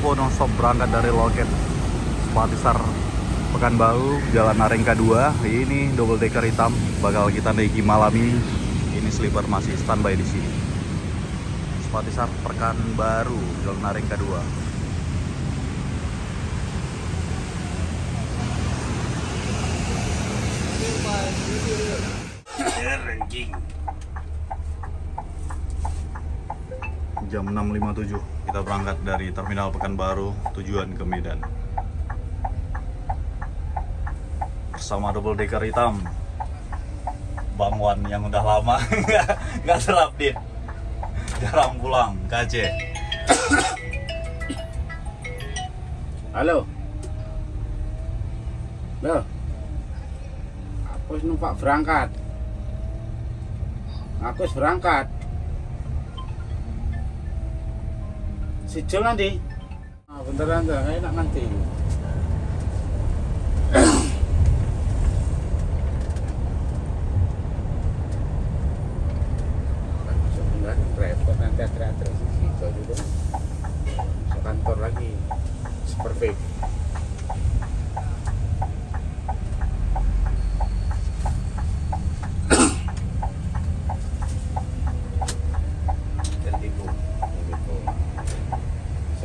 info nonstop berangkat dari loket Sepatisar Pekanbaru, Jalan Narengka 2. Ini double decker hitam bakal kita naiki malam ini. Ini sleeper masih standby di sini. Sepatisar Pekanbaru, Jalan Narengka 2. Jam 6.57 kita berangkat dari Terminal Pekanbaru tujuan ke Medan bersama double decker hitam Bang Wan yang udah lama nggak terupdate, jarang pulang. KC. Halo. Loh. Aku numpak berangkat. Aku berangkat. Sijil nanti. Ah, beneran tuh, enak nanti. Sebenarnya repot nanti antre-antre Sijil juga. Masuk kantor lagi. Perfect.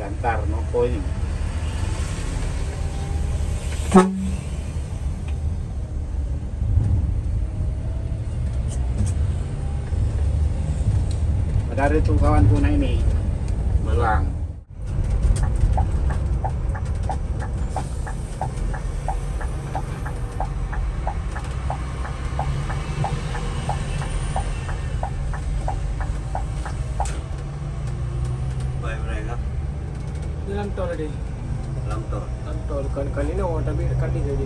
Santar nopo ini. Ada itu kawan tuna ini belang. Lang tol deh. Lang tol kan kali ni orang tapi kali jadi.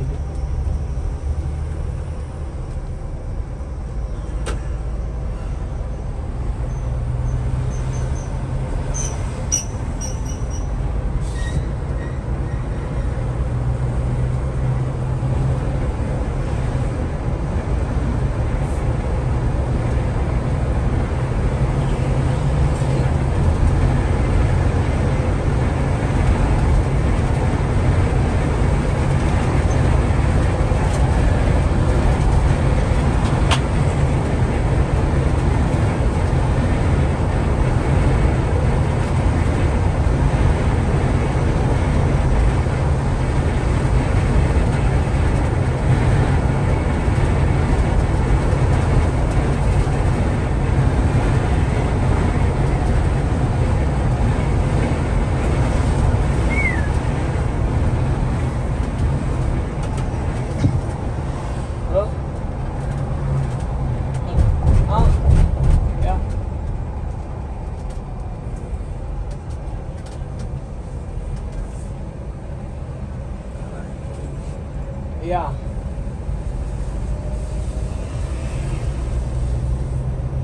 Iya.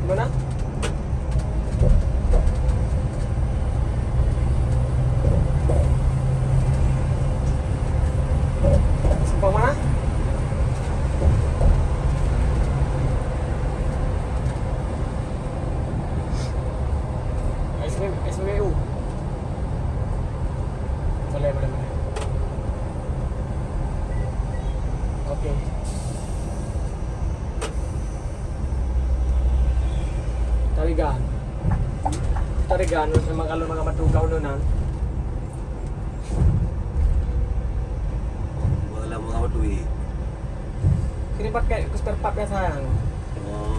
Mana? Simpang mana? SMBU. Boleh. Oke. Tarigan sama kalau mga matugaw nunan. Wala mga matuwi. Kini pakai spare part ya sayang. Oh.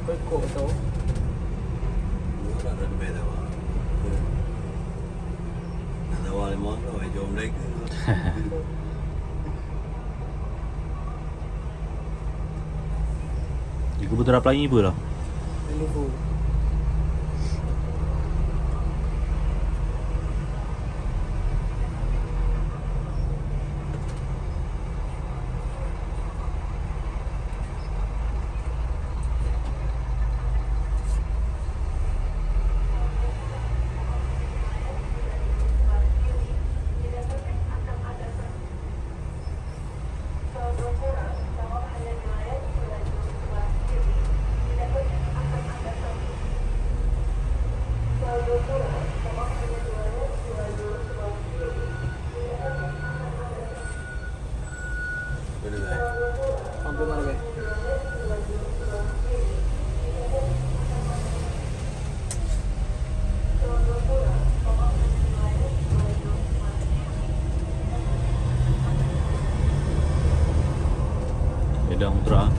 Kok itu? Wala rin beda ba? Nadawali mo ako, ay jom like. Juga butuh berapa lagi ibu loh? 1000. Benar be. Beda Ultra.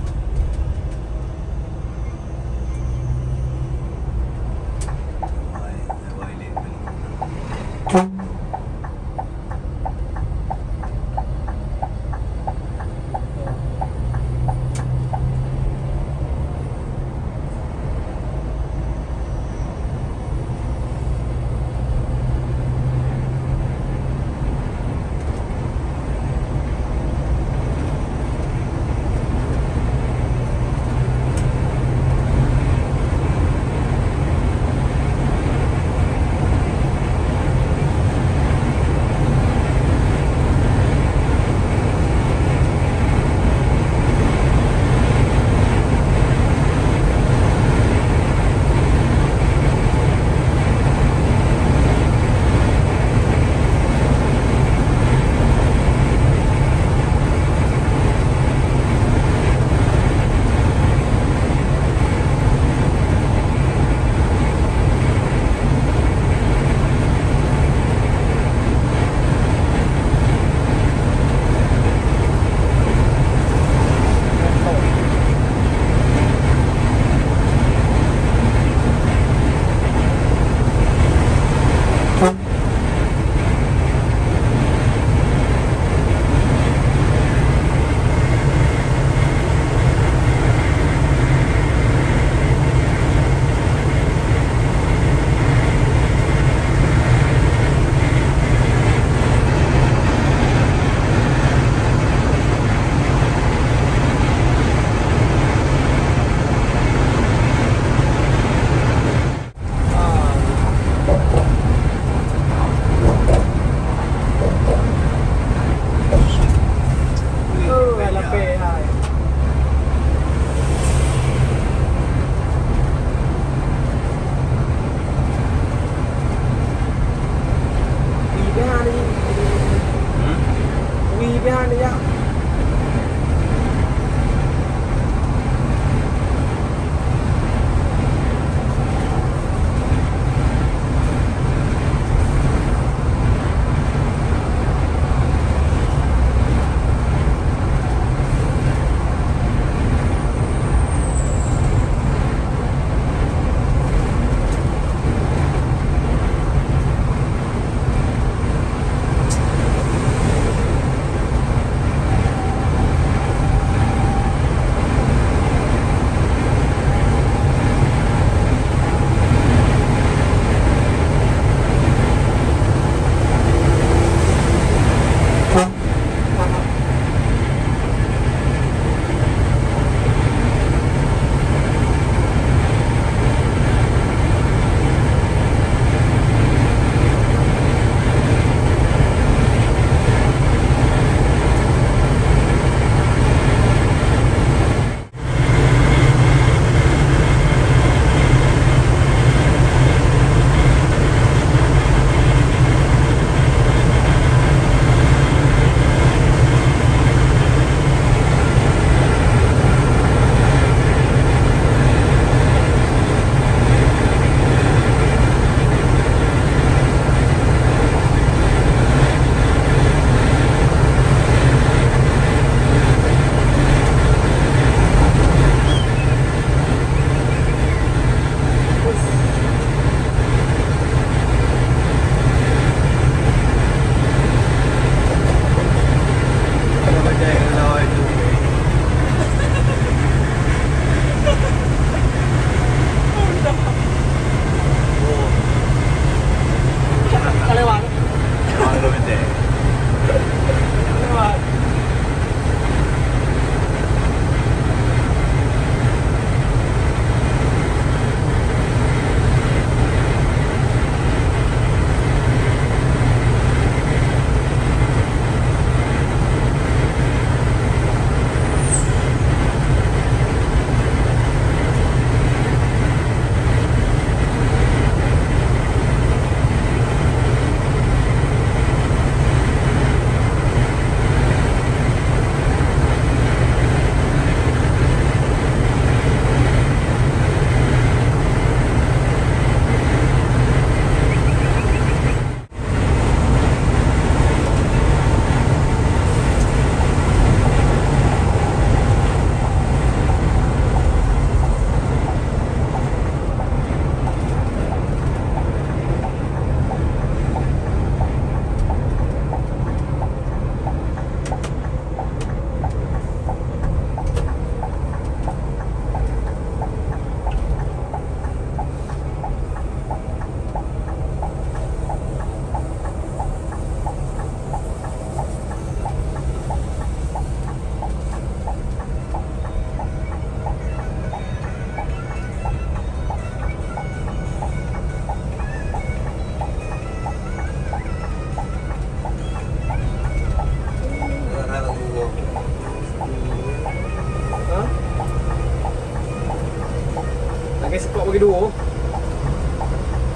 Pakai sekop bagi dua.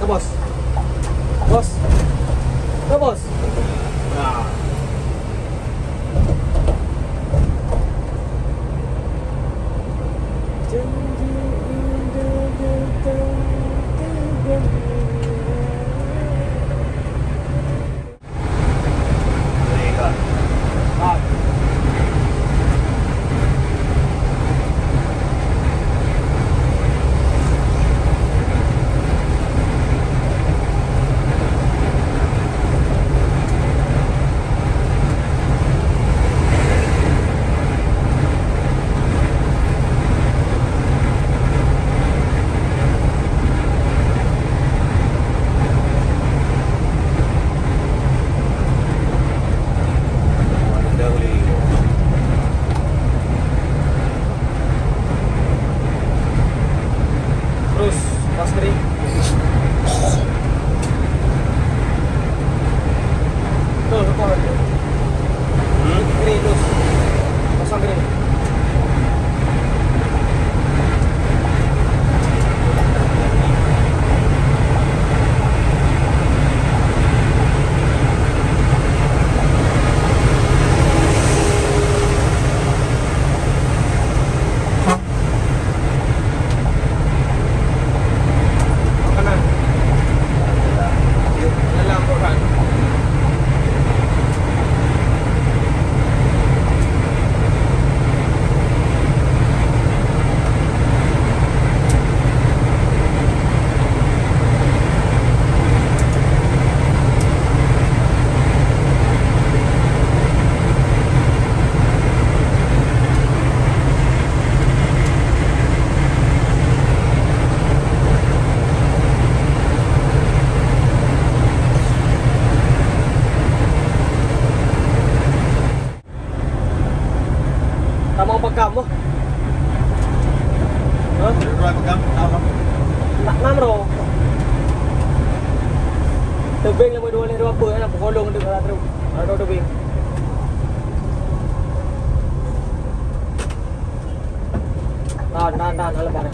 Ke bos? Bos? Ke bos? Nah. Terus pas kering. Tuh, kok ada. Kering terus. Pasang kering. Kanan. Lelang kan. Tak mau pegang boh. Hah? Dua pegang apa? Nak 6 ro. Tebing lah dua ni dua apa nak kolong dekat lah terus. Ada tebing. Tahan lebar.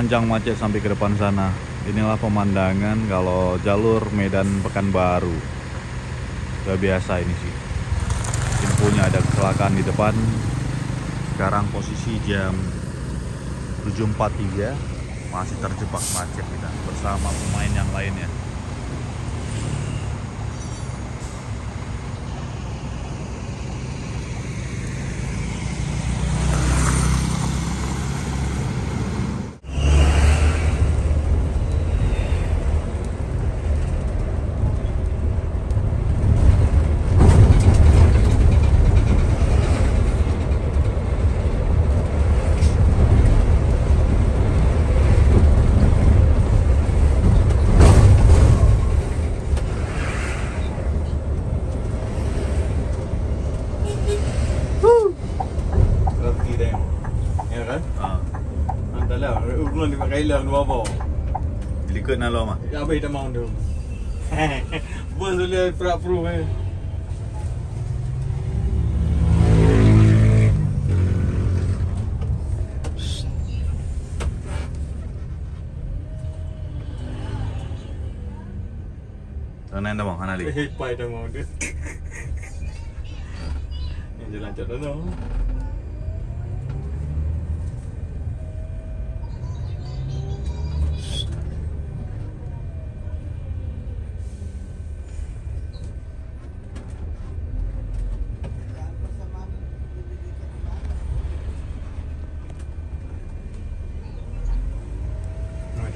panjang macet sampai ke depan sana. Inilah pemandangan kalau jalur Medan Pekanbaru. Gak biasa ini sih. Infonya ada kecelakaan di depan. Sekarang posisi jam 7.43, masih terjebak macet kita bersama pemain yang lainnya. Kailan luabo. Likod na lo, ma. Abay dah mau dong. Bos boleh pro eh. Tanan dah bang, kanali. Pai dah mau deh. Yang jalan cat dah.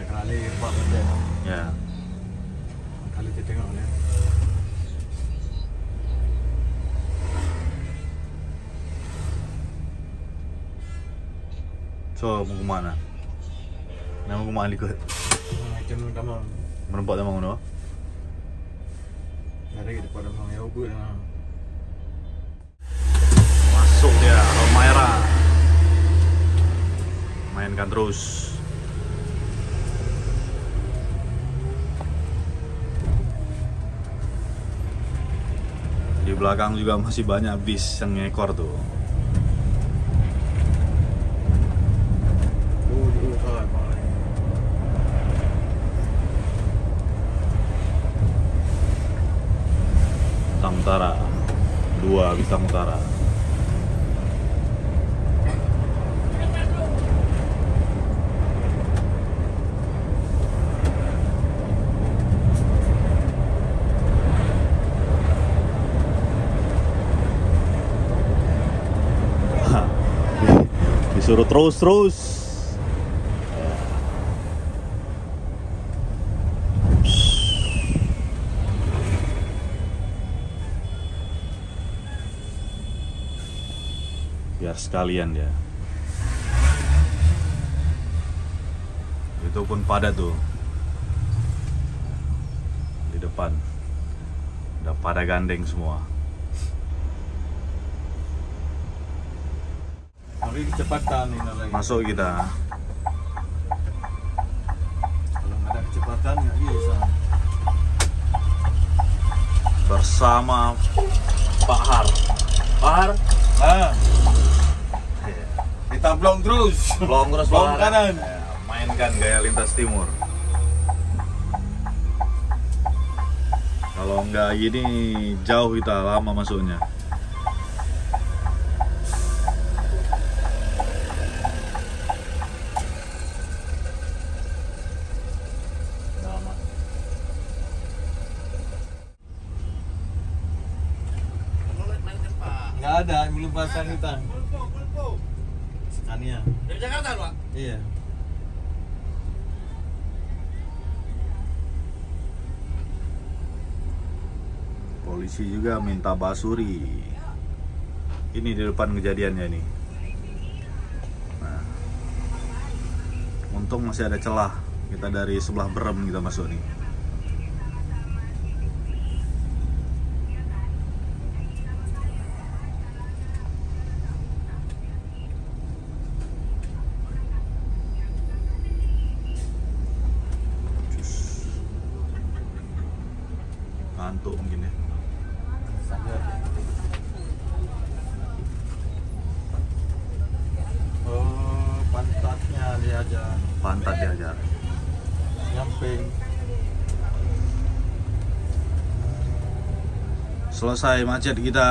Kali Pak Benda. Ya. Kali kita tengok ni. So, mau ke mana? Nak mau ke mana likod? Macam mana kamu? Menempat dah mau no? Dari depan kamu ya ubud lah. Masuk dia, Almaira. Mainkan terus. Di belakang juga masih banyak bis yang ngekor tuh. Bintang Utara, 2 Bintang Utara. Disuruh terus. Biar sekalian dia. Itu pun padat tuh. Di depan. Udah pada gandeng semua. Tapi kecepatan ini lagi. Masuk kita. Kalau nggak ada kecepatan nggak bisa. Bersama Pak Har. Pak Har? Kita blong terus. Blong kanan. Mainkan gaya lintas timur. Kalau nggak gini jauh kita, lama masuknya. Nggak ada, belum pasang kita. Scania. Dari Jakarta, Pak? Iya. Polisi juga minta basuri. Ini di depan kejadiannya nih. Nah, untung masih ada celah. Kita dari sebelah berem kita masuk nih. Ngantuk mungkin ya. Oh, pantatnya dia aja. Pantat samping. Selesai macet kita.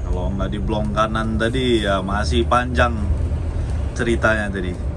Kalau nggak di blok kanan tadi ya masih panjang ceritanya tadi.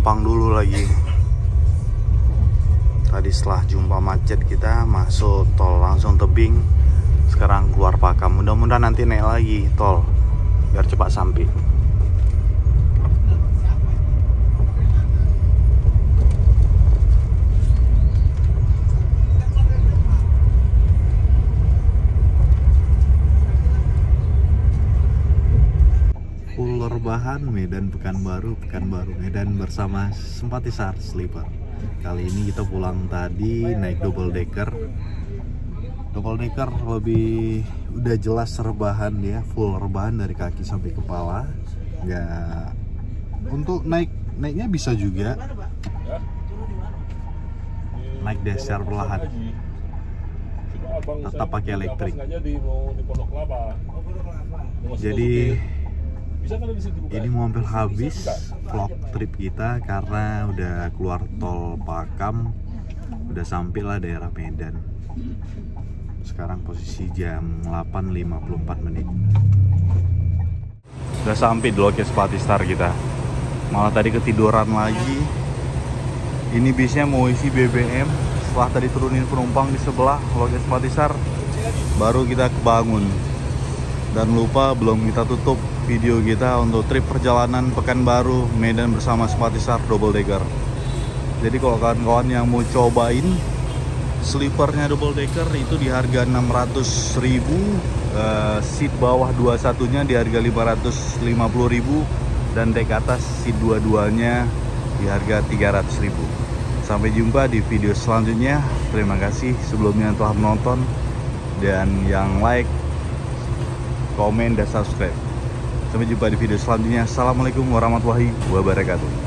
Pelumpang dulu lagi. Tadi setelah jumpa macet kita masuk tol langsung tebing. Sekarang keluar Pakam. Mudah-mudahan nanti naik lagi tol biar cepat sampai. Full rebahan Medan Pekanbaru Medan bersama Simpatisar Sleeper. Kali ini kita pulang tadi naik double decker lebih udah jelas rebahan ya, full rebahan dari kaki sampai kepala. Nggak, untuk naiknya bisa juga naik dasar perlahan, tetap pakai elektrik. Jadi ini mau hampir habis vlog trip kita karena udah keluar tol Pakam, udah sampai lah daerah Medan. Sekarang posisi jam 8.54 menit. Udah sampai di lokasi Simpatisar kita. Malah tadi ketiduran lagi. Ini bisnya mau isi BBM. Setelah tadi turunin penumpang di sebelah lokasi Simpatisar, baru kita kebangun. Dan lupa belum kita tutup video kita untuk trip perjalanan Pekanbaru Medan bersama Simpatisar double decker. Jadi kalau kawan-kawan yang mau cobain sleepernya double decker itu di harga 600.000, seat bawah 21-nya di harga 550.000, dan dek atas seat dua-duanya di harga 300.000. Sampai jumpa di video selanjutnya. Terima kasih sebelumnya yang telah menonton dan yang like, komen, dan subscribe. Sampai jumpa di video selanjutnya. Assalamualaikum warahmatullahi wabarakatuh.